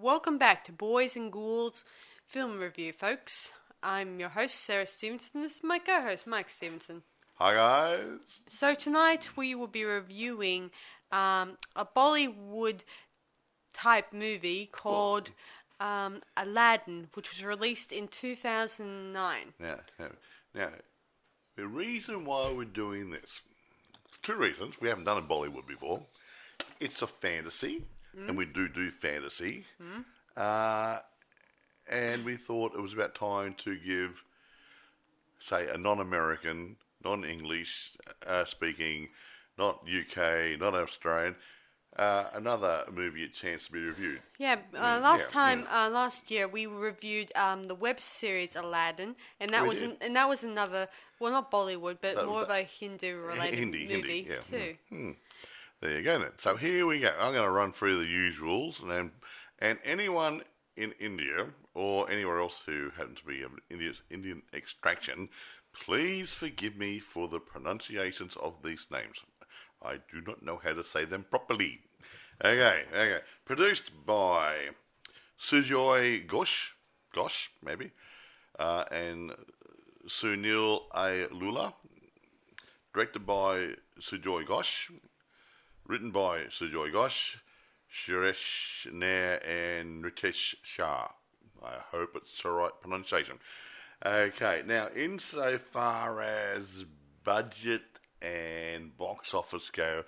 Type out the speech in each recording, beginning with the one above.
Welcome back to Boys and Ghouls Film Review, folks. I'm your host, Sarah Stephenson. This is my co-host, Mike Stephenson. Hi, guys. So tonight we will be reviewing a Bollywood-type movie called Aladin, which was released in 2009. Now, the reason why we're doing this, two reasons. We haven't done a Bollywood before. It's a fantasy, and we do fantasy. And we thought it was about time to give, say, a non-American, non-English speaking, not UK, not Australian, another movie a chance to be reviewed. Last year we reviewed the web series Aladin, and that was another, well, not Bollywood, but more of a Hindu-related movie too. There you go then. So here we go. I'm going to run through the usuals, and anyone in India or anywhere else who happens to be of Indian extraction, please forgive me for the pronunciations of these names. I do not know how to say them properly. Okay. Produced by Sujoy Ghosh, maybe, and Sunil A. Lula. Directed by Sujoy Ghosh. Written by Sujoy Ghosh, Suresh Nair, and Ritesh Shah. I hope it's the right pronunciation. Okay, now insofar as budget and box office go,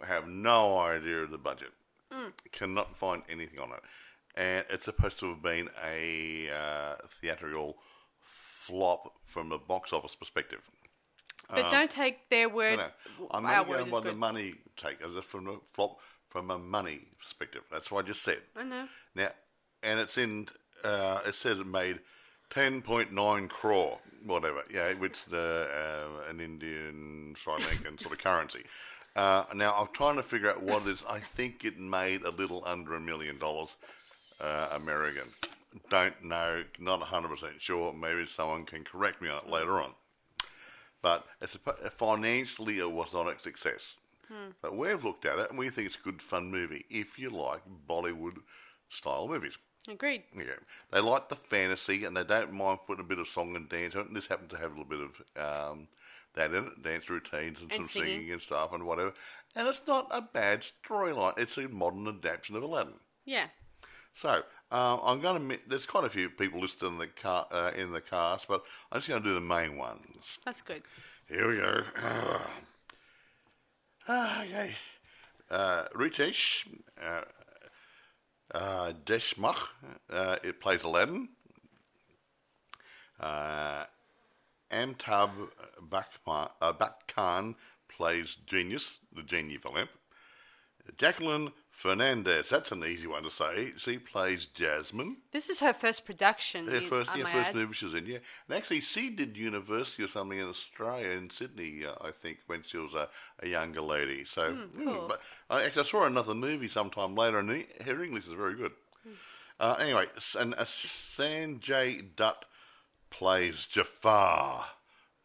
I have no idea of the budget. Cannot find anything on it. And it's supposed to have been a theatrical flop from a box office perspective. But don't take their word. No. I'm not going by the money take, as if from a flop from a money perspective. That's what I just said. I know. Now, and it's in. It says it made 10.9 crore, whatever. Yeah, which is an Indian Sri Lankan sort of currency. Now I'm trying to figure out what it is. I think it made a little under $1 million American. Don't know. Not 100% sure. Maybe someone can correct me on it later on. But financially, it was not a success. But we've looked at it, and we think it's a good, fun movie if you like Bollywood-style movies. Agreed. Yeah. They like the fantasy, and they don't mind putting a bit of song and dance in it. And this happens to have a little bit of that in it, dance routines and some singing and stuff and whatever. And it's not a bad storyline. It's a modern adaptation of Aladdin. Yeah. So, I'm going to. There's quite a few people listed in the cast, but I'm just going to do the main ones. That's good. Here we go. Okay. Ritesh Deshmukh, it plays Aladdin. Amitabh Bachchan plays Genius, the genie for lamp. Jacqueline Fernandez, that's an easy one to say. She plays Jasmine. This is her first production. Her first movie she was in, yeah. And actually, she did university or something in Australia, in Sydney, I think, when she was a younger lady. So, cool. But I saw another movie sometime later, and her English is very good. Anyway, and Sanjay Dutt plays Jafar,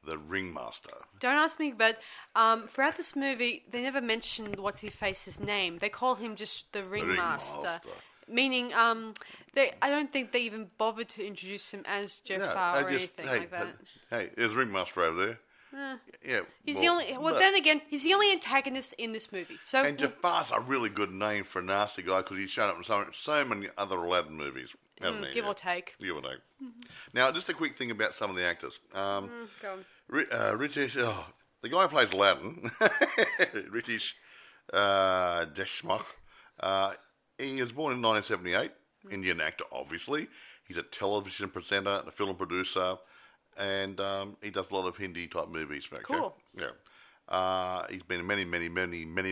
the Ringmaster. Don't ask me, but throughout this movie, they never mentioned what's his face's name. They call him just the Ringmaster. Meaning, I don't think they even bothered to introduce him as Jafar or anything like that. Hey, there's Ringmaster over there. Yeah, he's the only. Well, then again, he's the only antagonist in this movie. So, and Jafar's a really good name for a nasty guy because he's shown up in so many other Aladdin movies, hasn't he? Give or take. Give or take. Now, just a quick thing about some of the actors. Go on. Ritesh, the guy who plays Aladdin, Ritesh Deshmukh. He was born in 1978. Indian actor, obviously. He's a television presenter and a film producer. And he does a lot of Hindi-type movies. Okay? Cool. Yeah. He's been in many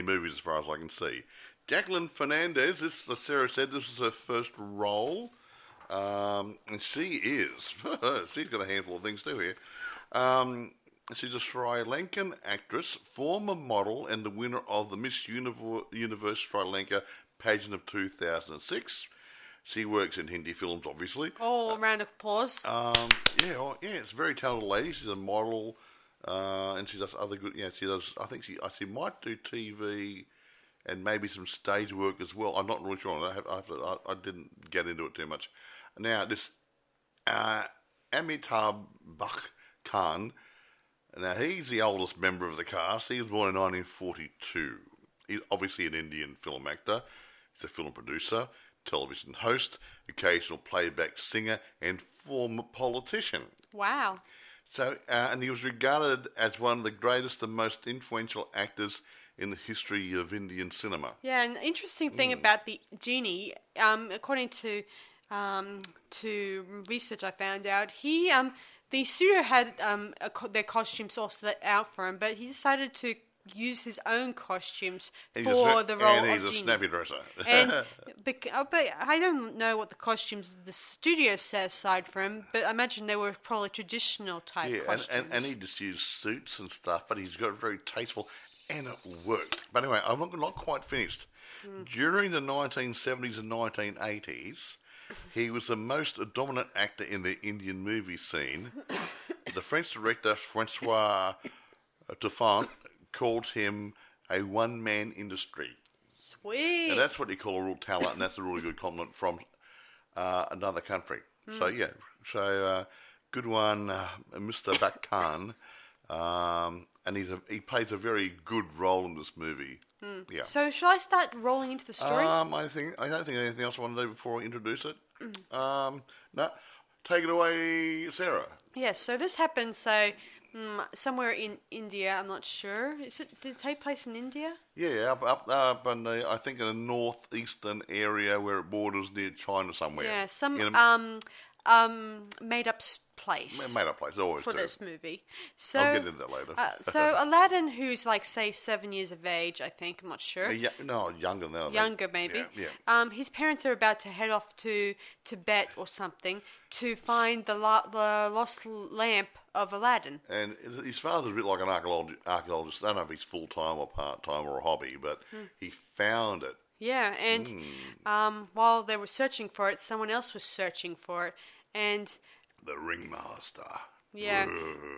movies as far as I can see. Jacqueline Fernandez, as Sarah said, this is her first role. And she is. She's got a handful of things to here. She's a Sri Lankan actress, former model, and the winner of the Miss Universe Sri Lanka pageant of 2006. She works in Hindi films, obviously. Oh, round of applause. It's a very talented lady. She's a model, and she does other good. Yeah, she does. I think she might do TV and maybe some stage work as well. I'm not really sure. I didn't get into it too much. Now, this Amitabh Khan, now he's the oldest member of the cast. He was born in 1942. He's obviously an Indian film actor. He's a film producer, television host, occasional playback singer, and former politician. Wow. So, and he was regarded as one of the greatest and most influential actors in the history of Indian cinema. Yeah, an interesting thing about the genie, according to research I found out, the studio had their costumes all set out for him, but he decided to use his own costumes for the role of Genie. And he's a Genie. snappy dresser. But I don't know what the costumes the studio set aside for him, but I imagine they were probably traditional type costumes. And he just used suits and stuff, but he's got very tasteful, and it worked. But anyway, I'm not quite finished. During the 1970s and 1980s, he was the most dominant actor in the Indian movie scene. The French director Francois Truffaut called him a one-man industry. Sweet. And that's what you call a real talent, and that's a really good compliment from another country. So, yeah. So, good one, Mr. Khan. And he plays a very good role in this movie. Yeah. So, shall I start rolling into the story? I don't think anything else I want to do before I introduce it. No. Take it away, Sarah. Yes, so this happened, somewhere in India, I'm not sure. Did it take place in India? Yeah, up in the, I think in the northeastern area where it borders near China somewhere. Yeah, some made up place. Made up place, always for do. this movie. So I'll get into that later. So Aladin, who's like say 7 years of age, I think, I'm not sure. No, younger than that. Younger, maybe. Yeah. His parents are about to head off to Tibet or something to find the lost lamp of Aladin. And his father's a bit like an archaeologist. I don't know if he's full-time or part-time or a hobby, but he found it. Yeah, and while they were searching for it, someone else was searching for it, and the Ringmaster. Yeah,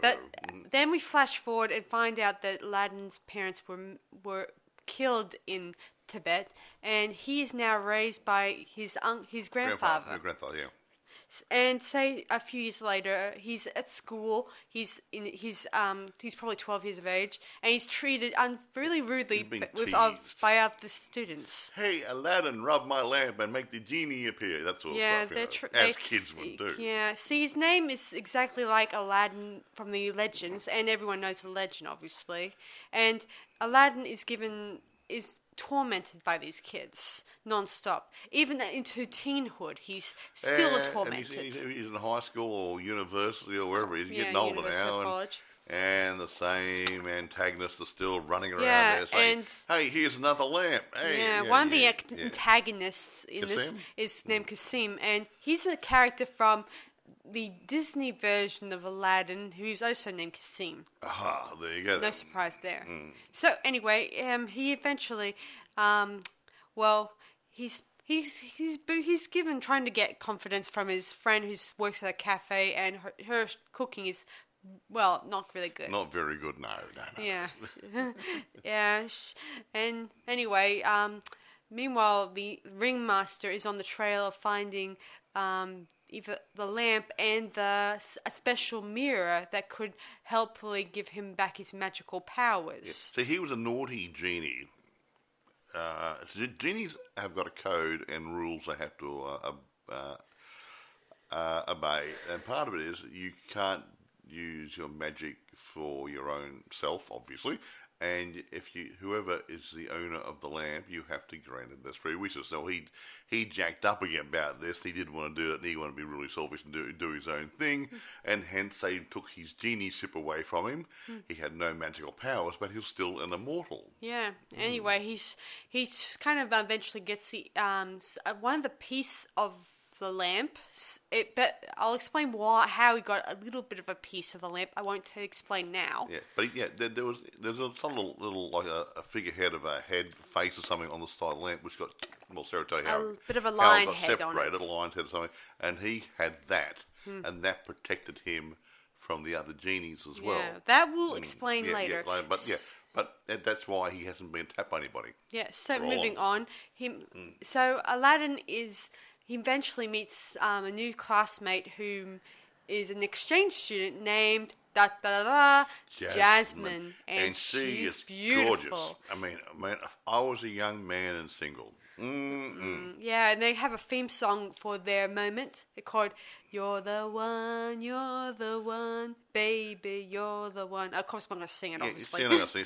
but then we flash forward and find out that Aladin's parents were killed in Tibet, and he is now raised by his grandfather. Grandfather, yeah. And say a few years later, he's at school. He's probably 12 years of age, and he's treated really rudely by other students. Hey, Aladdin, rub my lamp and make the genie appear. That sort of stuff. As kids would do. Yeah. See, his name is exactly like Aladdin from the legends, and everyone knows the legend, obviously. And Aladdin is tormented by these kids non-stop. Even into teenhood, he's still tormented. And he's in high school or university or wherever. He's getting older now. College. And the same antagonists are still running around there saying, hey, here's another lamp. Hey, one of the antagonists in this is named Kasim, and he's a character from the Disney version of Aladdin, who's also named Kasim. Aha, there you go. No surprise there. So anyway, he eventually, he's given trying to get confidence from his friend who works at a cafe, and her cooking is, well, not really good. Not very good, no. Yeah, yeah, and anyway, meanwhile, the Ringmaster is on the trail of finding either the lamp and a special mirror that could helpfully give him back his magical powers. Yeah. So he was a naughty genie. Genies have got a code and rules they have to obey, and part of it is you can't use your magic for your own self, obviously. And if whoever is the owner of the lamp, you have to grant him those 3 wishes. So he jacked up again about this. He didn't want to do it, and he wanted to be really selfish and do his own thing. And hence they took his genie ship away from him. He had no magical powers, but he was still an immortal. Yeah. Anyway, he's kind of eventually gets the one of the piece of the lamp, but I'll explain how he got a little bit of a piece of the lamp. I won't explain now. Yeah, but there's some little like a figurehead of a head, face or something on the side of the lamp, which got, well, Sarah tell you how a bit of a lion head separated, on it. A lion's head or something, and he had that, and that protected him from the other genies as well. Yeah, that will explain later. But that's why he hasn't been tapped by anybody. Yeah, so moving on. So Aladin he eventually meets a new classmate who is an exchange student named Jasmine. And she's beautiful. Gorgeous. I mean, if I was a young man and single. Yeah, and they have a theme song for their moment. It's called You're the One, Baby, You're the One. Of course, I'm going to sing it, obviously.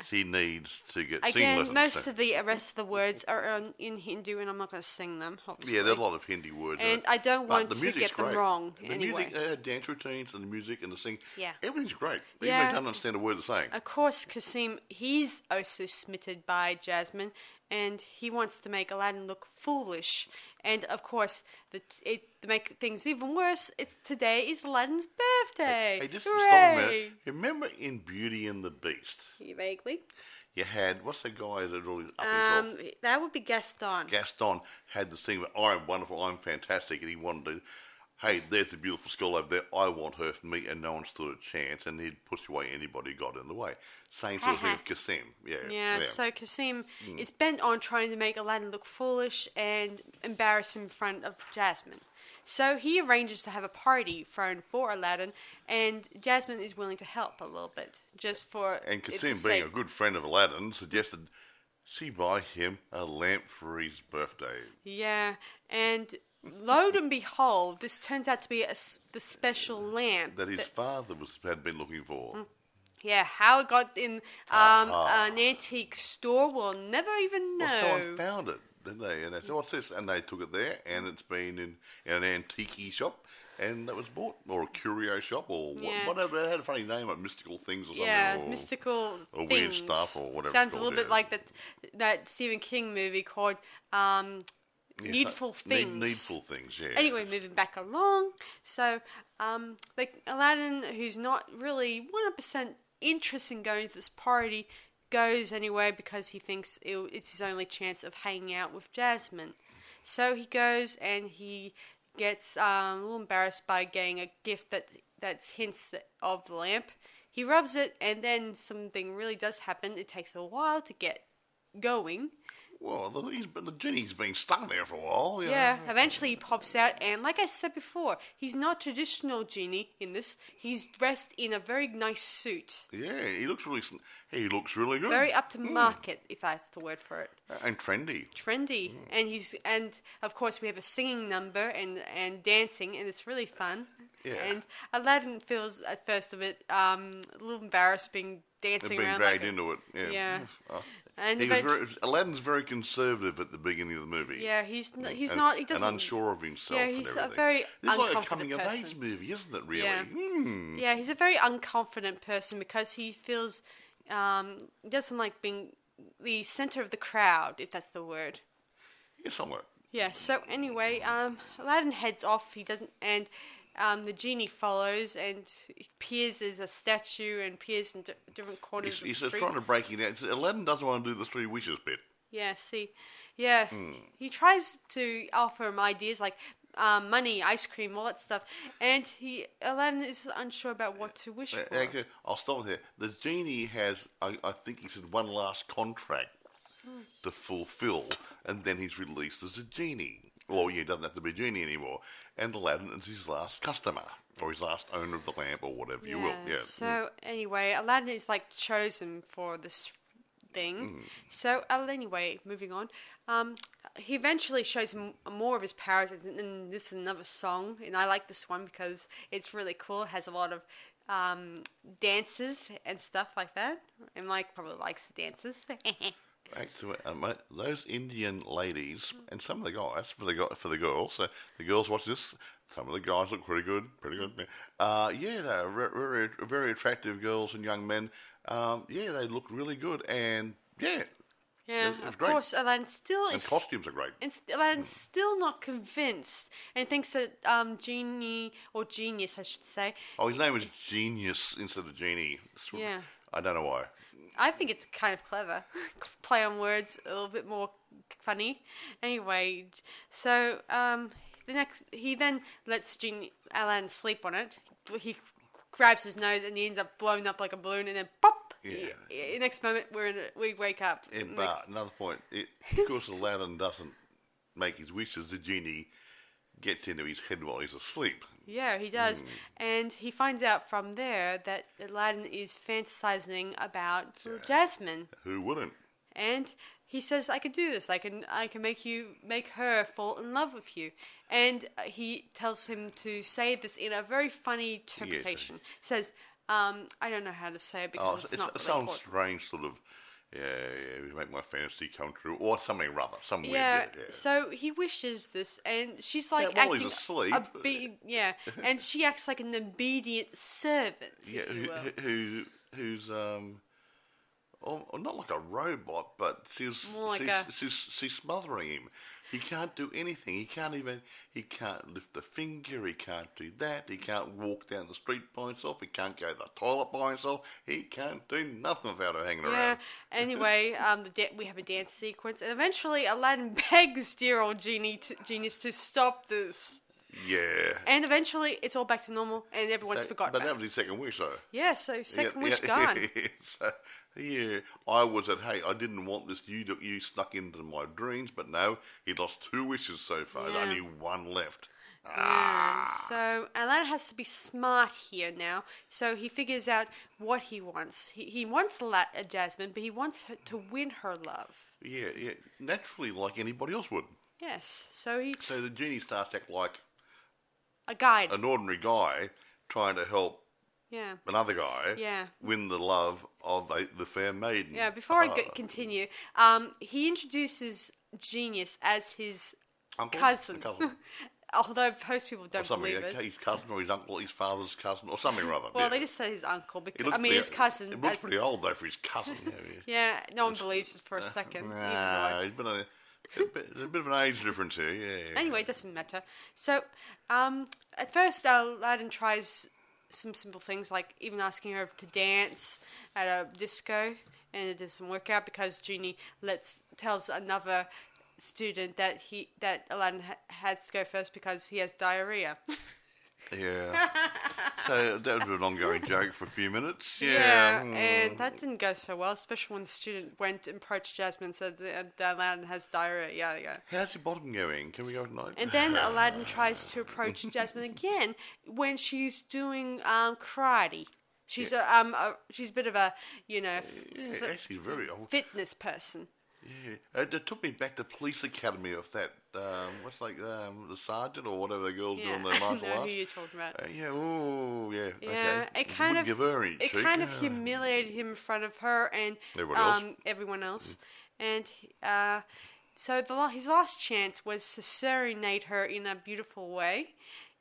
She needs to get singing Again, lessons. most of the rest of the words are in Hindu, and I'm not going to sing them, obviously. Yeah, there are a lot of Hindi words. And I don't want to get them wrong anyway. The music, dance routines and the music and the singing, everything's great. Even Yeah. if they don't understand a word they're saying. Of course, Kasim, he's also smitten by Jasmine, and he wants to make Aladin look foolish. And of course, to make things even worse, today is Aladin's birthday. Hey, just Hooray! stop a minute. Remember in Beauty and the Beast? Vaguely. You had, what's the guy that always up himself? That would be Gaston. Gaston had the thing that I'm wonderful, I'm fantastic, and he wanted to, hey, there's a beautiful girl over there, I want her for me, and no one stood a chance, and he'd push away anybody who got in the way. Same sort of thing with Kasim. Yeah. So Kasim is bent on trying to make Aladin look foolish and embarrass him in front of Jasmine. So he arranges to have a party thrown for Aladin, and Jasmine is willing to help a little bit, just for And Kasim, being a good friend of Aladin, suggested she buy him a lamp for his birthday. Yeah, and lo and behold, this turns out to be the special lamp that his father had been looking for. Yeah, how it got in an antique store, we'll never even know. Well, someone found it, didn't they? And they said, what's this? And they took it there, and it's been in an antique shop, and that was bought, or a curio shop, or whatever. It had a funny name, like Mystical Things or something. Yeah, Mystical or Things. Weird Stuff, or whatever. Sounds a little bit like that Stephen King movie called Needful Things. Needful Things, yeah. Anyway, moving back along. So, Aladin, who's not really 100% interested in going to this party, goes anyway because he thinks it's his only chance of hanging out with Jasmine. So he goes and he gets a little embarrassed by getting a gift that's hints of the lamp. He rubs it, and then something really does happen. It takes a while to get going. Well, the genie's been stuck there for a while. Yeah, eventually he pops out, and like I said before, he's not traditional genie in this. He's dressed in a very nice suit. Yeah, he looks really good. Very up to market, if that's the word for it. And trendy. Trendy. And of course we have a singing number and dancing, and it's really fun. Yeah. And Aladin feels at first of it a little embarrassed being dancing around. Being dragged into it. Yeah. And Aladin's very conservative at the beginning of the movie. Yeah, he doesn't. And unsure of himself. Yeah, he's and a very It's unconfident like a coming person. of age movie, isn't it? Really. Yeah. Yeah, he's a very unconfident person because he feels he doesn't like being the center of the crowd, if that's the word. Yeah, somewhat. Yeah. So anyway, Aladin heads off. He doesn't, and the genie follows and appears as a statue and appears in different corners of the street. He's trying to break it out. Aladdin doesn't want to do the three wishes bit. Yeah, see. Yeah. He tries to offer him ideas like money, ice cream, all that stuff. And Aladin is unsure about what to wish for. Actually, I'll stop there. The genie has, I think he said, one last contract to fulfill, and then he's released as a genie. Well, he doesn't have to be a genie anymore. And Aladin is his last customer, or his last owner of the lamp, or whatever you will. Yeah. So, anyway, Aladin is, chosen for this thing. So, anyway, moving on. He eventually shows him more of his powers, and this is another song. And I like this one because it's really cool. It has a lot of dances and stuff like that. And Mike probably likes the dances. Actually, those Indian ladies and some of the guys for the girls. So the girls watch this. Some of the guys look pretty good. They're very, very attractive girls and young men. They look really good, and of course, Aladin still and costumes are great. And Aladin's still not convinced, and thinks that Genie or Genius, I should say. Oh, his name was Genius instead of Genie. Yeah, I don't know why. I think it's kind of clever. Play on words, a little bit more funny. Anyway, so he then lets Aladin sleep on it. He grabs his nose, and he ends up blowing up like a balloon, and then pop. Yeah. Next moment, we wake up. Yeah, but another point, of course, Aladdin doesn't make his wishes. The genie gets into his head while he's asleep. Yeah, he does. And he finds out from there that Aladdin is fantasizing about Jasmine. Who wouldn't? And he says, I could do this. I can make her fall in love with you. And he tells him to say this in a very funny interpretation. Says, I don't know how to say it because it's not really some important. strange sort of, you make my fantasy come true, or something rather, some weird. Yeah, so he wishes this, and she's like while acting he's asleep. And she acts like an obedient servant, Yeah, if you will. who's not like a robot, but she's smothering him. He can't do anything. He can't lift a finger. He can't do that. He can't walk down the street by himself. He can't go to the toilet by himself. He can't do nothing without her hanging around. Anyway, we have a dance sequence, and eventually Aladdin begs dear old genius to stop this. Yeah. And eventually it's all back to normal, and everyone's forgotten. But that was his second wish, though. Yeah, so second wish gone. So, I didn't want this. You snuck into my dreams, but no, he lost 2 wishes so far. Yeah. There's only 1 left. Yeah, so Aladdin has to be smart here now. So he figures out what he wants. He wants Jasmine, but he wants her to win her love. Yeah, naturally, like anybody else would. Yes, so the genie starts to act like a guide, an ordinary guy trying to help another guy win the love of the fair maiden. Yeah, before I continue, he introduces Genius as his cousin. Although most people don't believe it. His cousin or his uncle, his father's cousin or something or other. Well, they just say his uncle. His cousin. It looks pretty old though for his cousin. Yeah, no one believes it for a second. Nah, he's been there's a bit of an age difference here, yeah. Anyway, it doesn't matter. So, at first, Aladdin tries some simple things, like even asking her to dance at a disco, and it doesn't work out because Genie tells another student that Aladdin has to go first because he has diarrhea. Yeah. So that was an ongoing joke for a few minutes. Yeah, and that didn't go so well, especially when the student went and approached Jasmine and said that Aladdin has diarrhea. Yeah. How's your bottom going? Can we go tonight? And then Aladdin tries to approach Jasmine again when she's doing karate. She's a bit of a she's very old fitness person. Yeah, it took me back to police academy of that. The sergeant or whatever the girls do in their martial arts. I know who you're talking about. Okay. It kind of humiliated him in front of her and everyone else. And so his last chance was to serenade her in a beautiful way,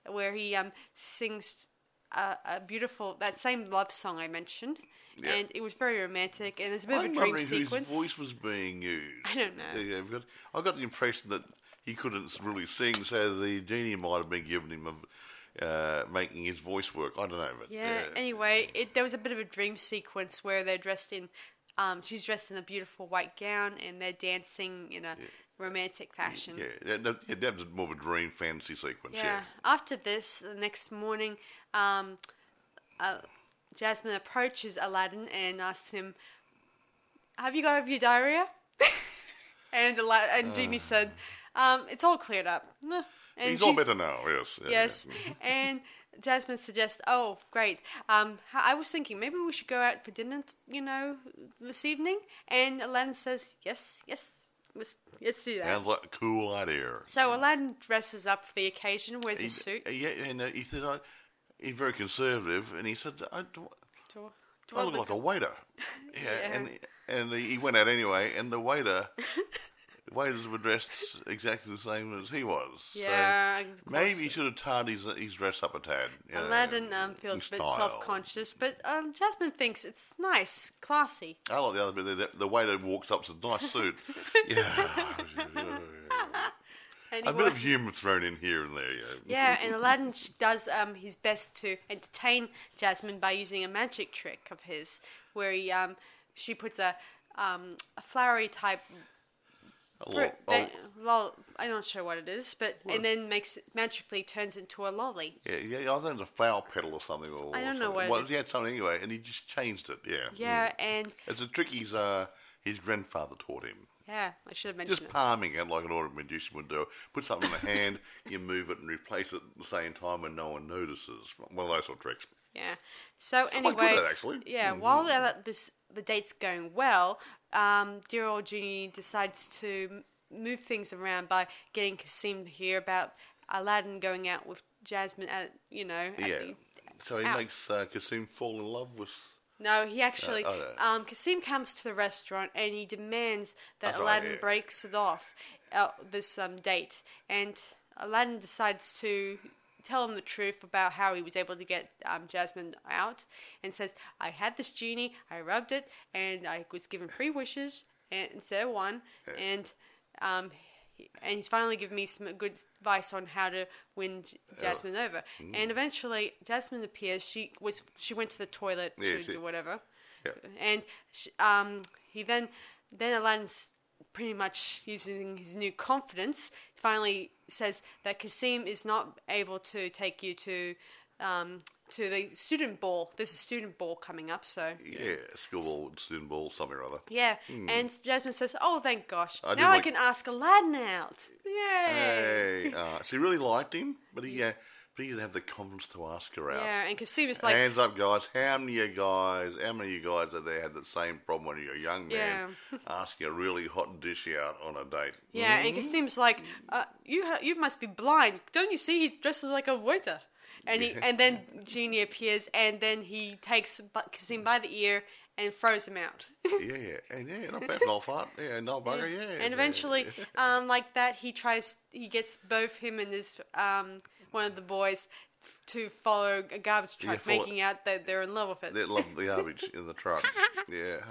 where he sings a beautiful that same love song I mentioned. Yeah. And it was very romantic, and there's a bit of a dream sequence. Whose voice was being used? I don't know. Yeah, because I got the impression that he couldn't really sing, so the genie might have been giving him making his voice work. I don't know. But, Anyway, there was a bit of a dream sequence where they're dressed in. She's dressed in a beautiful white gown, and they're dancing in a romantic fashion. Yeah, that was more of a dream fantasy sequence. Yeah. After this, the next morning, Jasmine approaches Aladdin and asks him, "Have you got over your diarrhea?" and Genie said, "It's all cleared up." And he's all better now, yes. Yes. And Jasmine suggests, "Oh, great. I was thinking maybe we should go out for dinner, this evening." And Aladdin says, yes, let's do that. Sounds like a cool idea. So Aladdin dresses up for the occasion, wears his suit. Yeah, and he said, he's very conservative, and he said, I look like a waiter. Yeah, and he went out anyway, and the waiters were dressed exactly the same as he was. Yeah, so maybe he should have tied his dress up a tad. Aladdin feels a bit self-conscious, but Jasmine thinks it's nice, classy. I like the other bit. The waiter walks up, says, "Nice suit." Yeah. Anyway. A bit of humour thrown in here and there, Yeah, and Aladdin does his best to entertain Jasmine by using a magic trick of his, where she puts a flowery type Well, I'm not sure what it is, but and then magically turns into a lolly. Yeah. I think it's a flower petal or something. Or I don't know something. what it is. He had something anyway, and he just changed it. Yeah. Yeah, and it's a trick his grandfather taught him. yeah, I should have mentioned Just palming it like an ordinary magician would do. Put something in the hand, you move it and replace it at the same time when no one notices. One of those sort of tricks. Yeah. So anyway, quite good at, actually. Yeah. While the date's going well, dear old Genie decides to move things around by getting Kasim to hear about Aladin going out with Jasmine. So he makes Kasim fall in love with. No, he actually. Kasim comes to the restaurant and he demands that Aladin breaks it off this date, and Aladin decides to tell him the truth about how he was able to get Jasmine out, and says, I had this genie, I rubbed it, and I was given 3 wishes instead of 1, and he's finally given me some good advice on how to win Jasmine over. And eventually Jasmine appears. She went to the toilet to do whatever, and then Aladdin's pretty much using his new confidence, finally says that Kasim is not able to take you to the student ball. There's a student ball coming up, so... Yeah, school ball, student ball, something or other. Yeah, and Jasmine says, oh, thank gosh, now I can ask Aladdin out. Yay! Hey, she really liked him, but he didn't have the confidence to ask her out. Yeah, and Kasim is like... Hands up, guys. How many of you guys out there had the same problem when you're a young man asking a really hot dish out on a date? Yeah, and Kasim's like, you must be blind. Don't you see he's dressed like a waiter? And then Genie appears, and then he takes Kasim by the ear and throws him out. Not bad, no fart. Yeah, no bugger, yeah. And eventually, like that, he gets both him and his one of the boys to follow a garbage truck, making out that they're in love with it. They love the garbage in the truck. Anyway,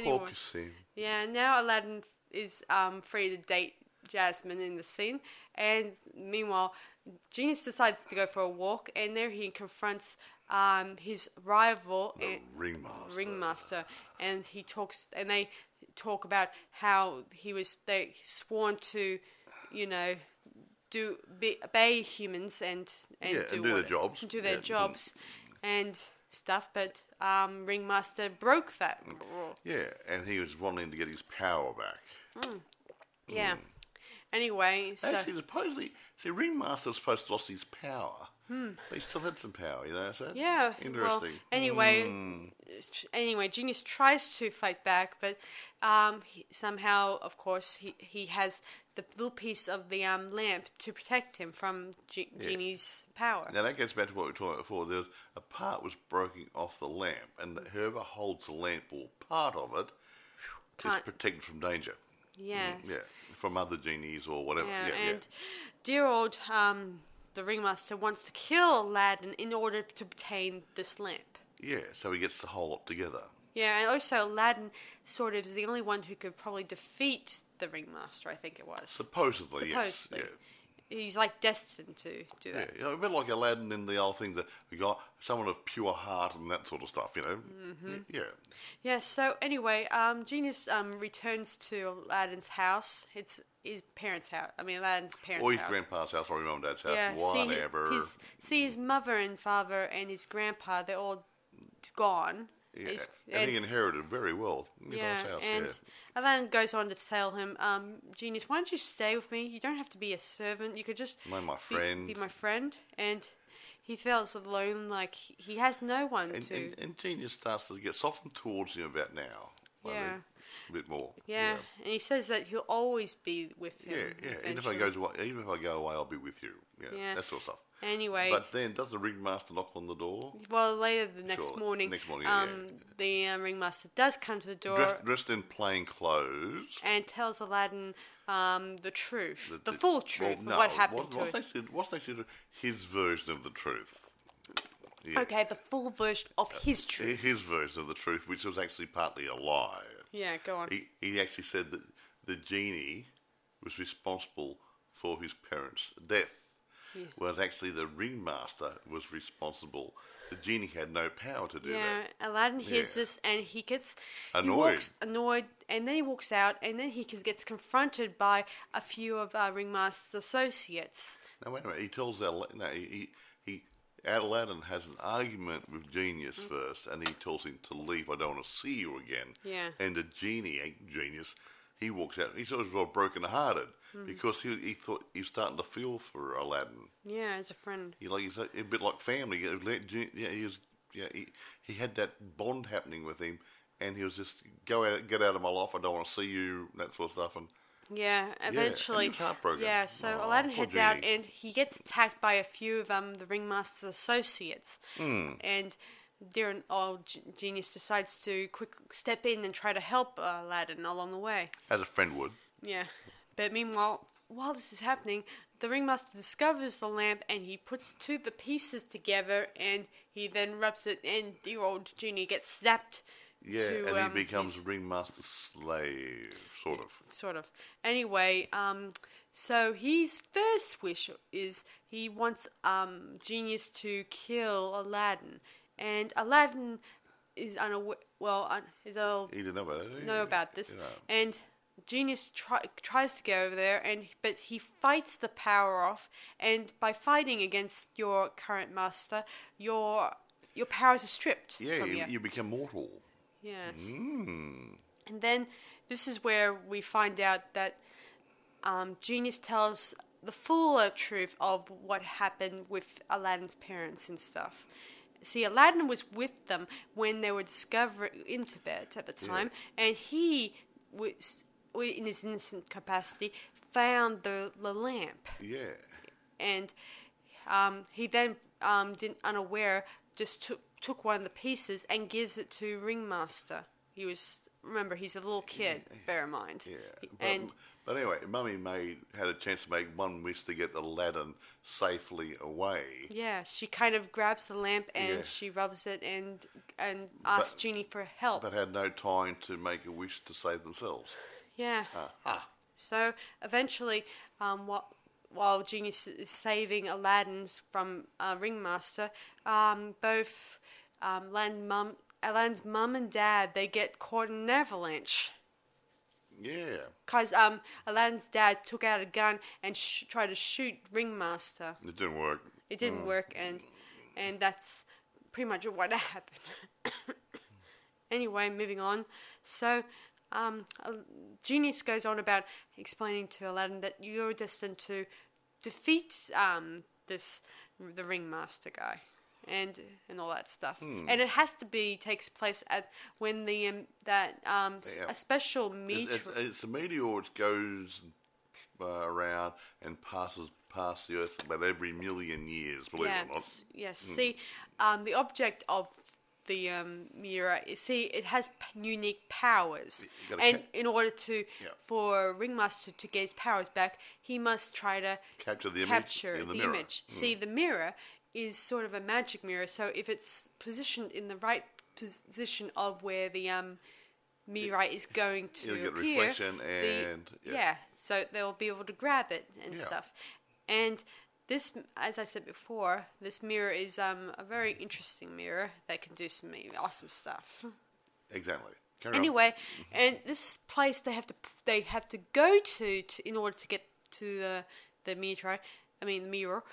poor Kasim. Yeah, now Aladdin is free to date Jasmine in the scene, and meanwhile, Genius decides to go for a walk, and there he confronts his rival, Ringmaster, and they talk about how they sworn to, obey humans and do their jobs and stuff, but Ringmaster broke that rule. Yeah, and he was wanting to get his power back. Yeah. Anyway, so... Actually, supposedly, Ringmaster was supposed to have lost his power. But he still had some power, so... Yeah. Interesting. Well, anyway, Genius tries to fight back, but somehow, of course, he has the little piece of the lamp to protect him from Genie's power. Now, that gets back to what we were talking about before. There's a part was broken off the lamp, and whoever holds the lamp or part of it is protected from danger. Yes. From other genies or whatever. And dear old the Ringmaster wants to kill Aladdin in order to obtain this lamp. Yeah, so he gets the whole lot together. Yeah, and also Aladdin sort of is the only one who could probably defeat the Ringmaster, I think it was. Supposedly. Yes. Yeah. He's like destined to do that. Yeah, a bit like Aladdin in the old thing that we got someone of pure heart and that sort of stuff, Mm-hmm. Yeah. Yeah, so anyway, Genius returns to Aladdin's house. It's his parents' house. Aladdin's parents' house. Or his grandpa's house, or his mum and dad's house, whatever. His mother and father and his grandpa, they're all gone. Yeah, and he inherited very well. Aladdin goes on to tell him, Genius, why don't you stay with me? You don't have to be a servant. You could just be my friend. And he feels alone, like he has no one to... And Genius starts to get softened towards him about now. A bit more. Yeah, and he says that he'll always be with him. Yeah. Even if I go away, I'll be with you. Yeah, that sort of stuff. Anyway, but then does the Ringmaster knock on the door? Well, later the next morning, the Ringmaster does come to the door, dressed in plain clothes, and tells Aladdin the truth, the full truth of what happened to him. What's next to his version of the truth? Yeah. Okay, the full version of his truth. His version of the truth, which was actually partly a lie. Yeah, go on. He actually said that the genie was responsible for his parents' death. whereas actually the ringmaster was responsible. The genie had no power to do that. Yeah, Aladdin hears this and he gets annoyed. He walks annoyed, and then he walks out, and then he gets confronted by a few of Ringmaster's associates. Now wait a minute. He tells Aladdin has an argument with Genius first, and he tells him to leave. I don't want to see you again. Yeah. And the genie, Genius, he walks out. He's sort of broken-hearted because he thought he was starting to feel for Aladdin. Yeah, as a friend. He's a bit like family. He had that bond happening with him, and he was just get out of my life. I don't want to see you, that sort of stuff. And yeah, eventually. he was heartbroken. Yeah, so Aladdin heads out, and he gets attacked by a few of the Ringmaster's associates. And their old genius decides to quickly step in and try to help Aladdin along the way. As a friend would. Yeah. But meanwhile, while this is happening, the Ringmaster discovers the lamp, and he puts the pieces together, and he then rubs it, and the old genie gets zapped. Yeah, and he becomes Ringmaster's slave, sort of. Sort of. Anyway, so his first wish is he wants Genius to kill Aladdin, and Aladdin is unaware. Well, he didn't know about that. Know about this, and Genius tries to go over there, but he fights the power off, and by fighting against your current master, your powers are stripped. Yeah, from you become mortal. Yes. And then this is where we find out that Genius tells the full truth of what happened with Aladdin's parents and stuff. See, Aladdin was with them when they were discovered in Tibet at the time, and he was, in his innocent capacity, found the lamp. Yeah. And he then, unaware, just took one of the pieces and gives it to Ringmaster. Remember, he's a little kid, bear in mind. Yeah. But anyway, Mummy had a chance to make one wish to get Aladdin safely away. Yeah, she kind of grabs the lamp and she rubs it and asks Genie for help. But had no time to make a wish to save themselves. Yeah. So eventually, while Genie is saving Aladdin's from Ringmaster, both Aladdin's mum and dad, they get caught in an avalanche. Yeah. Because Aladdin's dad took out a gun and tried to shoot Ringmaster. It didn't work. It didn't work, and that's pretty much what happened. Anyway, moving on. So, Genius goes on about explaining to Aladdin that you're destined to defeat the Ringmaster guy. And all that stuff, and it has to takes place when a special meteor. It's a meteor which goes around and passes past the Earth about every million years. Believe it or not. Yes. See, the object of the mirror it has unique powers, and in order for Ringmaster to get his powers back, he must try to capture the image. See, the mirror is sort of a magic mirror, so if it's positioned in the right position of where the meteorite is going to get appear, reflection and so they'll be able to grab it and stuff. And this, as I said before, this mirror is a very interesting mirror that can do some awesome stuff. Exactly. Anyway, and this place they have to go to in order to get to the meteorite. I mean the mirror.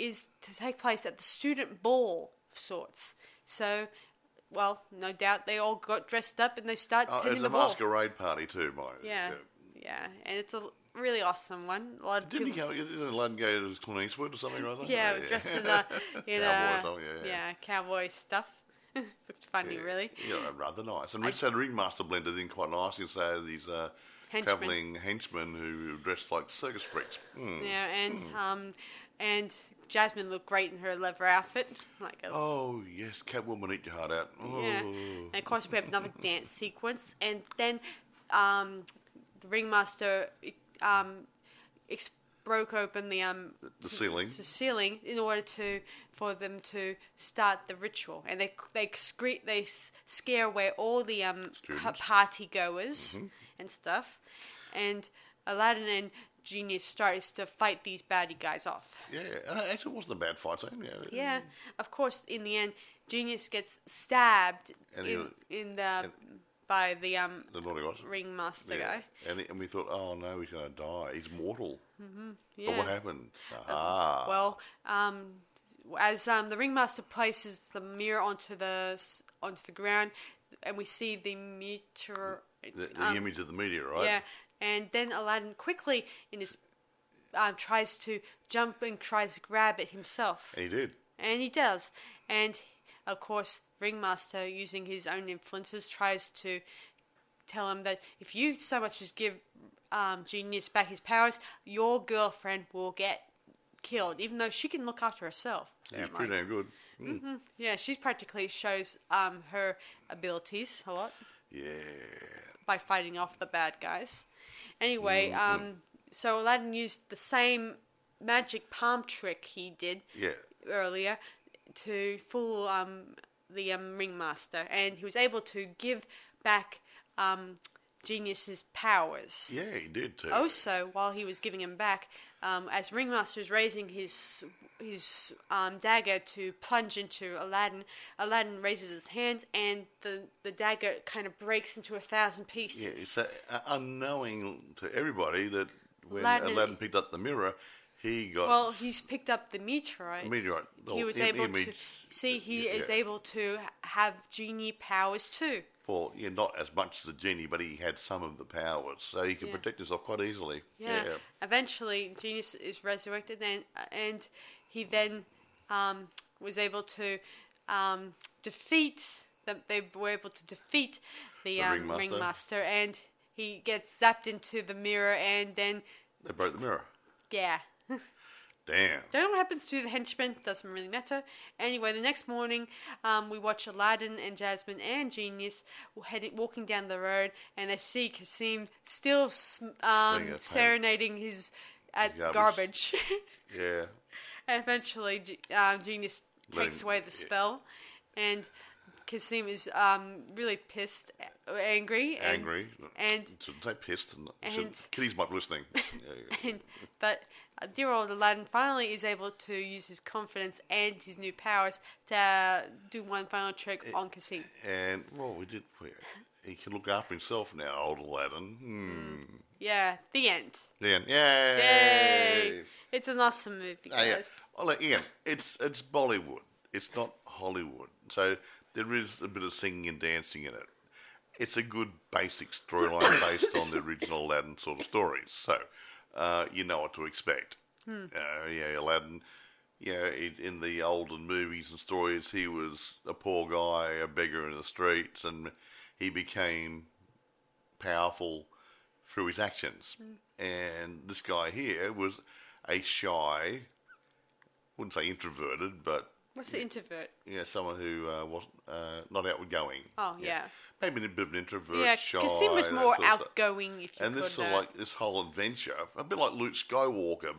Is to take place at the student ball of sorts. So, well, no doubt they all got dressed up and they start attending the ball. It's a masquerade party too, mate. Yeah, and it's a really awesome one. A lot of Didn't Aladdin go to Clint Eastwood or something like that? Yeah, dressed in cowboy stuff. Looked funny, really. Yeah, rather nice. And Rich had Ringmaster blended in quite nicely, so these travelling henchmen who dressed like circus freaks. Yeah, and Jasmine looked great in her leather outfit. Oh, yes, Catwoman, eat your heart out. Oh. Yeah. And of course, we have another dance sequence. And then the Ringmaster broke open the ceiling in order for them to start the ritual. And they scare away all the party goers and stuff. And Aladdin and Genius starts to fight these baddie guys off. Yeah, and it actually wasn't a bad fight scene. Yeah, of course. In the end, Genius gets stabbed by the naughty guys. Ringmaster guy. And we thought, oh no, he's going to die. He's mortal. Mm-hmm. Yeah. But what happened? Well, as the Ringmaster places the mirror onto the ground, and we see the meteor. The image of the meteor, right? Yeah, and then Aladin quickly tries to jump and tries to grab it himself. And he did. And he does. And, of course, Ringmaster, using his own influences, tries to tell him that if you so much as give Genius back his powers, your girlfriend will get killed, even though she can look after herself. She's pretty damn good. Mm-hmm. Yeah, she practically shows her abilities a lot. Yeah. By fighting off the bad guys. Anyway, so Aladin used the same magic palm trick he did earlier to fool the Ringmaster, and he was able to give back Genius's powers. Yeah, he did too. Also, while he was giving him back, as Ringmaster is raising his dagger to plunge into Aladin, Aladin raises his hands, and the dagger kind of breaks into 1,000 pieces. Yeah, it's unknowing to everybody that when Aladin picked up the mirror, he got... Well, he's picked up the meteorite. The meteorite. He was able to... See, he is able to have genie powers too. Well, yeah, not as much as the genie, but he had some of the powers, so he could protect himself quite easily. Yeah. Eventually, Genius is resurrected, and he then was able to defeat... They were able to defeat the Ringmaster, and he gets zapped into the mirror, and then... They broke the mirror. Yeah. Damn. Don't know what happens to the henchman. Doesn't really matter. Anyway, the next morning, we watch Aladin and Jasmine and Genius walking down the road, and they see Kasim still serenading his garbage. Yeah. And eventually, Genius takes away the spell, and Kasim is really pissed, angry. And shouldn't say pissed. Kitties might be listening. But dear old Aladin finally is able to use his confidence and his new powers to do one final trick on Kasim. And, well, he can look after himself now, old Aladin. Yeah, the end. The end. Yay! It's an awesome movie, guys. Yeah. Well, again, it's Bollywood. It's not Hollywood. So there is a bit of singing and dancing in it. It's a good basic storyline based on the original Aladdin sort of stories. So you know what to expect. Aladdin, in the olden movies and stories, he was a poor guy, a beggar in the streets, and he became powerful through his actions. And this guy here was a shy, wouldn't say introverted, but... What's the introvert? Yeah, someone who wasn't not outward going. Oh, yeah. Maybe a bit of an introvert, shy. Yeah, Kasim was more outgoing, if you could. And this this whole adventure, a bit like Luke Skywalker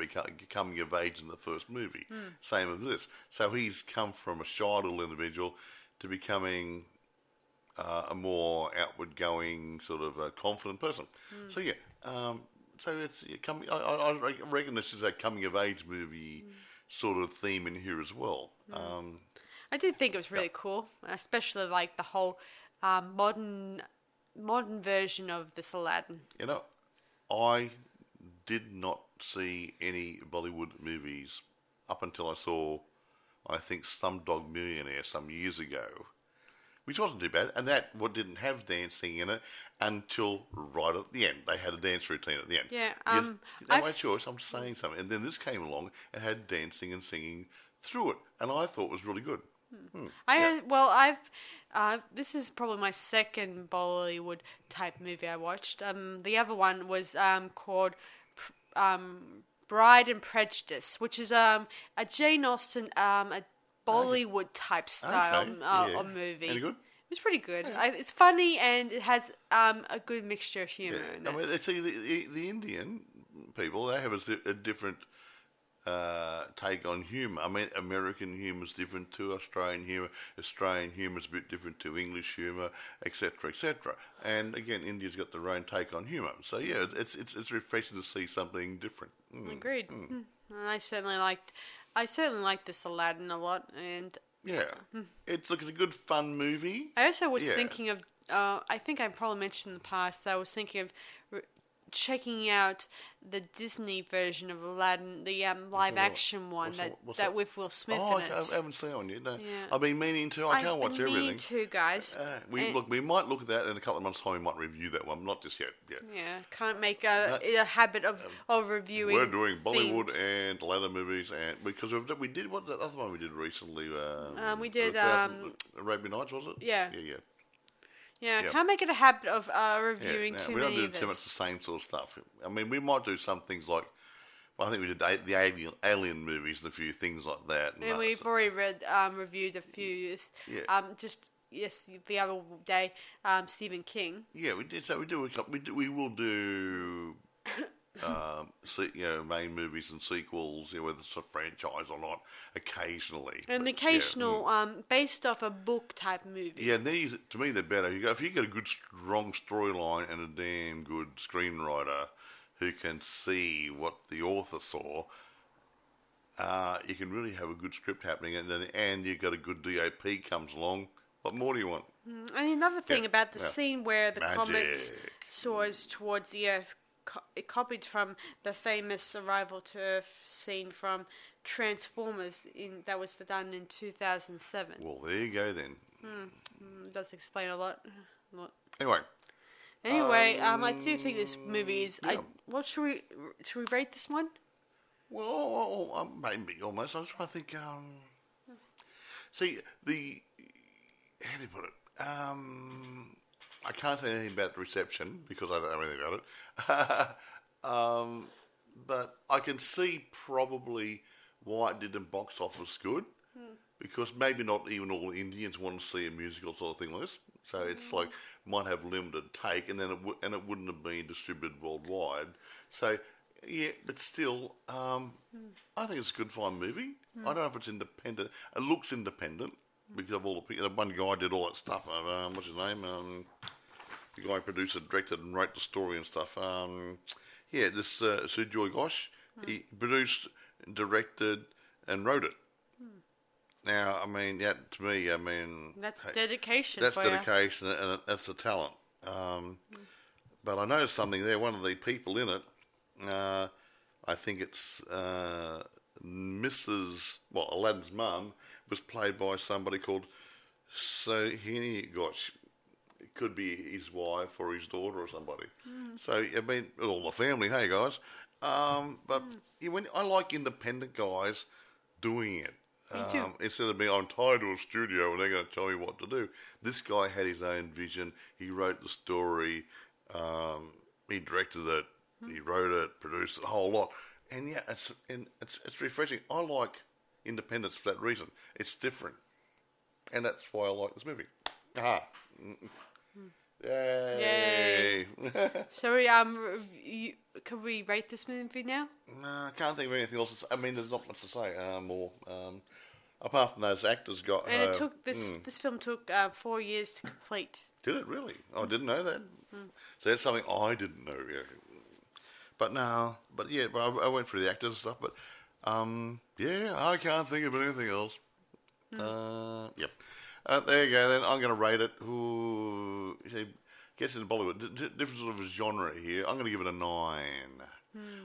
coming of age in the first movie. Same as this. So he's come from a shy little individual to becoming a more outward going, sort of confident person. So so it's I reckon this is a coming of age movie sort of theme in here as well. I did think it was really cool, especially like the whole modern version of this Aladdin. You know, I did not see any Bollywood movies up until I saw, I think, Slumdog Millionaire some years ago, which wasn't too bad, and that didn't have dancing in it until right at the end. They had a dance routine at the end. Yeah, no my choice. I'm saying something, and then this came along and had dancing and singing through it, and I thought it was really good. This is probably my second Bollywood type movie I watched. The other one was called Bride and Prejudice, which is a Jane Austen, a Bollywood type style of movie. Any good? It was pretty good. Yeah. It's funny and it has a good mixture of humour in it. I mean, see, the Indian people, they have a different take on humour. I mean, American humour is different to Australian humour. Australian humour is a bit different to English humour, etc., etc. And again, India's got their own take on humour. So yeah, it's refreshing to see something different. Agreed. And I certainly liked this Aladdin a lot, and yeah, it's a good fun movie. I also was thinking of. I think I probably mentioned in the past that I was thinking of checking out the Disney version of Aladdin, the live action one that with Will Smith in it. I haven't seen one yet. No. Yeah. I've been meaning to. I can't watch everything. Me too, guys. We might look at that in a couple of months' time. We might review that one. Not just yet. Yeah, can't make a habit of reviewing. We're doing Bollywood and Aladdin movies, and because we did what the other one we did recently. We did Arabian Nights, was it? Yeah. Yeah. Yeah, can't make it a habit of reviewing too many of We don't do too much the same sort of stuff. I mean, we might do some things like, well, I think we did the Alien movies and a few things like that. And we've already reviewed a few. The other day, Stephen King. Yeah, we did. So we will do. Main movies and sequels, whether it's a franchise or not, occasionally. And the occasional, based off a book type movie. Yeah, these, to me, they're better. If you get a good, strong storyline and a damn good screenwriter who can see what the author saw, you can really have a good script happening, and you've got a good DOP comes along. What more do you want? And another thing about the scene where the comet soars towards the Earth, it copied from the famous Arrival to Earth scene from Transformers that was done in 2007. Well, there you go then. Does explain a lot. Anyway, I do think this movie is. Yeah. What should we rate this one? Well, maybe almost. I was trying to think. See how do you put it? I can't say anything about the reception because I don't know anything about it. But I can see probably why it did in box office good. Because maybe not even all Indians want to see a musical sort of thing like this. So it's like, might have limited take, and then it wouldn't have been distributed worldwide. So, yeah, but still, I think it's a good fine movie. I don't know if it's independent. It looks independent. Because of all the people, one guy did all that stuff. What's his name? The guy produced it, directed, and wrote the story and stuff. This Sujoy Ghosh. He produced, directed, and wrote it. Now, I mean, to me, that's dedication. That's dedication, and that's the talent. But I noticed something there. One of the people in it, I think it's Aladdin's mum, was played by somebody called Sohini Ghosh. It could be his wife or his daughter or somebody. So, I mean, all the family, hey guys. But I like independent guys doing it. Instead of being, I'm tied to a studio and they're going to tell me what to do. This guy had his own vision. He wrote the story. He directed it. He wrote it, produced it, a whole lot. And yeah, it's refreshing. I like independence for that reason. It's different, and that's why I like this movie. Aha! Yay! So can we rate this movie now? No, I can't think of anything else. I mean, there's not much to say. Apart from those actors got. And it took this film took 4 years to complete. Did it really? I didn't know that. So that's something I didn't know. Yeah. But I went through the actors and stuff, but I can't think of anything else. Yep. There you go, then. I'm going to rate it. Ooh, gets into Bollywood. Different sort of genre here. I'm going to give it a 9.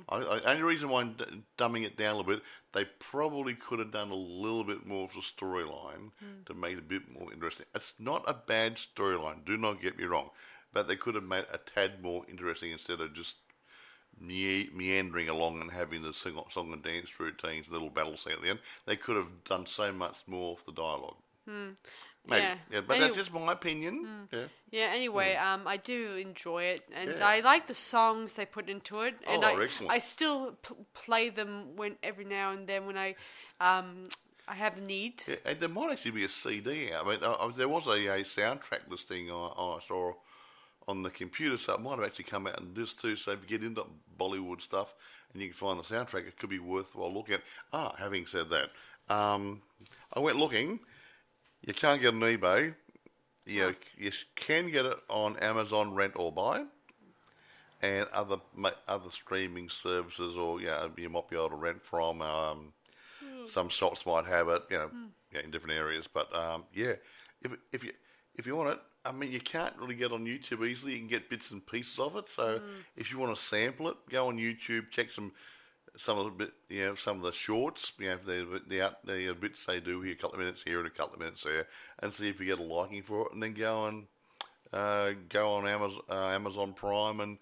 Only reason why I'm dumbing it down a little bit, they probably could have done a little bit more of the storyline to make it a bit more interesting. It's not a bad storyline, do not get me wrong, but they could have made it a tad more interesting instead of just meandering along and having the song and dance routines, little battle scene at the end. They could have done so much more of the dialogue. Maybe. Yeah, but that's just my opinion. Anyway, I do enjoy it, and I like the songs they put into it, and excellent. I still play them every now and then when I have a need. Yeah, and there might actually be a CD. I mean, there was a soundtrack listing I saw on the computer, so it might have actually come out in this too. So if you get into Bollywood stuff and you can find the soundtrack, it could be worthwhile looking at. Having said that, I went looking. You can't get it on eBay. You can get it on Amazon Rent or Buy, and other streaming services, or you might be able to rent from. Some shops might have it, in different areas. But if you want it, I mean, you can't really get on YouTube easily. You can get bits and pieces of it. So if you want to sample it, go on YouTube, check some of the shorts. The bits they do here, a couple of minutes here and a couple of minutes there, and see if you get a liking for it, and then go on Amazon Prime and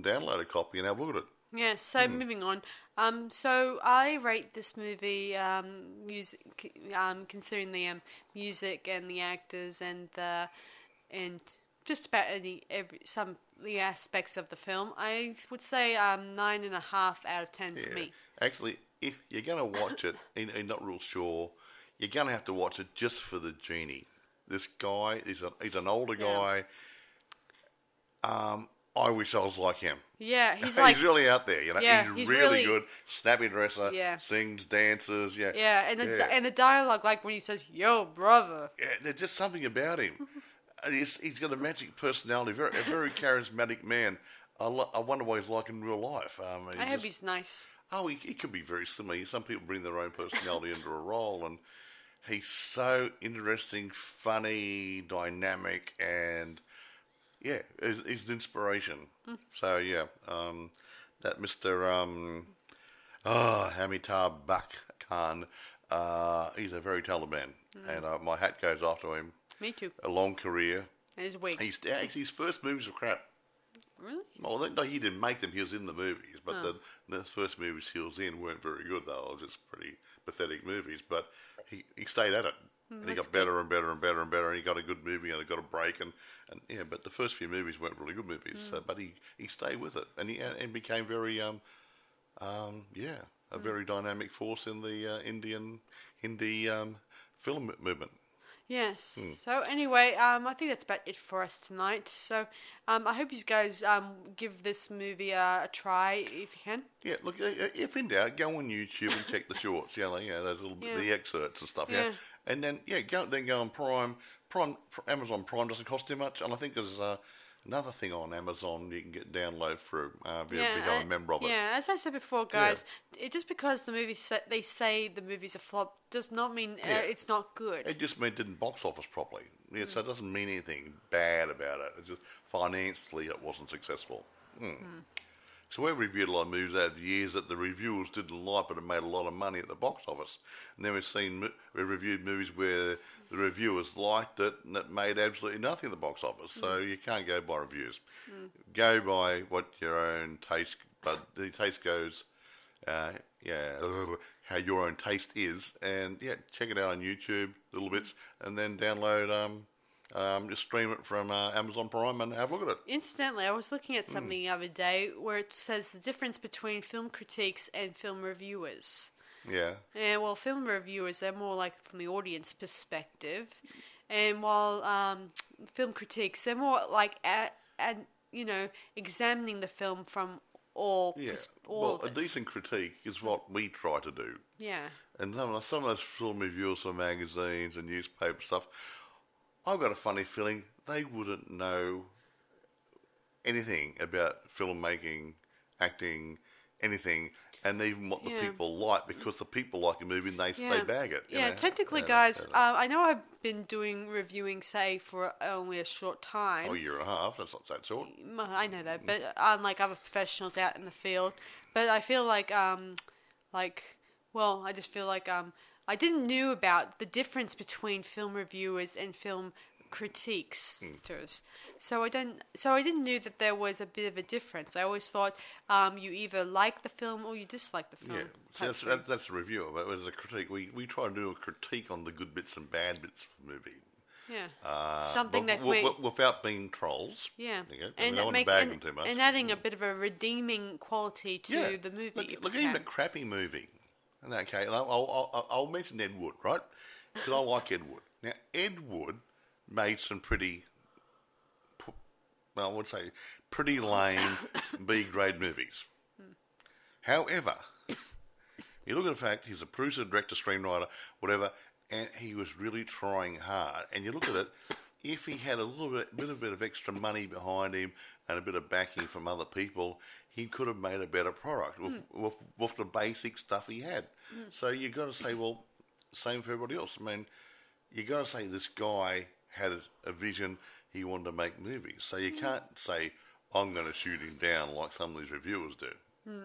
download a copy and have a look at it. Yeah, so moving on. So I rate this movie, considering the music and the actors and just about some of the aspects of the film. I would say 9.5 out of 10 for me. Actually, if you're going to watch it, and you're not real sure, you're going to have to watch it just for the genie. This guy, he's an older guy. I wish I was like him. Yeah, he's really out there, Yeah, he's really good, snappy dresser, sings, dances, and the dialogue, like when he says, "Yo, brother." Yeah, there's just something about him. He's got a magic personality, a very charismatic man. I wonder what he's like in real life. I hope he's nice. Oh, he could be very similar. Some people bring their own personality into a role, and he's so interesting, funny, dynamic, and he's an inspiration. So that Mr. Amitabh Bachchan, he's a very talented man, and my hat goes off to him. Me too. A long career. And his wig. His first movies were crap. Really? Well, no, he didn't make them. He was in the movies, but the first movies he was in weren't very good. They were just pretty pathetic movies. But he stayed at it, and he got better and better and better and better. And he got a good movie, and he got a break, but the first few movies weren't really good movies. But he stayed with it, and he became very a very dynamic force in the Hindi film movement. Yes. So anyway, I think that's about it for us tonight. So I hope you guys give this movie a try if you can. Yeah, look, if in doubt, go on YouTube and check the shorts. Those little the excerpts and stuff. Yeah, and then go on Prime. Amazon Prime doesn't cost too much, and I think there's another thing on Amazon you can get download through become a member of it. Yeah, as I said before, guys, just because the movie they say the movie's a flop does not mean it's not good. It just meant it didn't box office properly. So it doesn't mean anything bad about it. It's just financially it wasn't successful. So we've reviewed a lot of movies over the years that the reviewers didn't like, but it made a lot of money at the box office. And then we've reviewed movies where the reviewers liked it and it made absolutely nothing at the box office. So you can't go by reviews. Go by what your own taste, but the taste goes, how your own taste is. And check it out on YouTube, little bits, and then download. Just stream it from Amazon Prime and have a look at it. Incidentally, I was looking at something the other day where it says the difference between film critiques and film reviewers. Yeah. And well, film reviewers, they're more like from the audience perspective, and while film critiques, they're more like examining the film from all of it. A decent critique is what we try to do. Yeah. And some of those film reviewers for magazines and newspaper stuff, I've got a funny feeling they wouldn't know anything about filmmaking, acting, anything, and even what the people like, because the people like a movie and they bag it. Technically, guys, I know I've been doing reviewing, say, for only a short time. Oh, a year and a half, that's not that short. I know that, but unlike other professionals out in the field, but I feel like, I just feel like I didn't know about the difference between film reviewers and film critiques. So I didn't know that there was a bit of a difference. I always thought you either like the film or you dislike the film. Yeah, so that's a reviewer, but as a critique, we try to do a critique on the good bits and bad bits of the movie. Yeah, something that without being trolls. Yeah, and don't want to bag them too much. And adding a bit of a redeeming quality to the movie. Look even a crappy movie. Okay, and I'll mention Ed Wood, right? Because I like Ed Wood. Now, Ed Wood made some pretty I would say, pretty lame B-grade movies. However, you look at the fact he's a producer, director, screenwriter, whatever, and he was really trying hard. And you look at it, if he had a little bit of extra money behind him and a bit of backing from other people, he could have made a better product with the basic stuff he had. So you've got to say, well, same for everybody else. I mean, you got to say this guy had a vision. He wanted to make movies. So you can't say, I'm going to shoot him down like some of these reviewers do.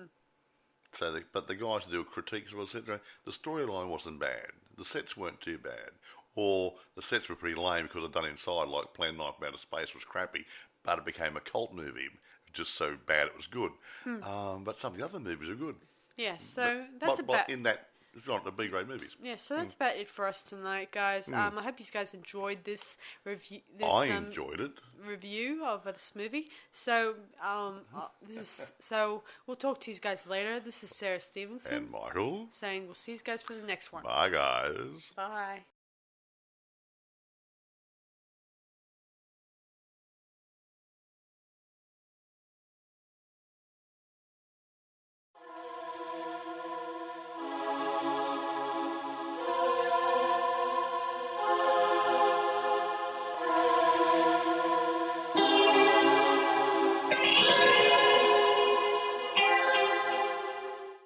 So, but the guys who do critiques, etc., the storyline wasn't bad. The sets weren't too bad. Or the sets were pretty lame because they're done inside, like Plan 9 from Outer Space was crappy, but it became a cult movie, just so bad it was good. But some of the other movies are good. Yeah, so that's about... in that, it's not the B-grade movies. Yeah, so that's about it for us tonight, guys. I hope you guys enjoyed this review. I enjoyed it. Review of this movie. So, so we'll talk to you guys later. This is Sarah Stephenson And Michael. saying we'll see you guys for the next one. Bye, guys. Bye.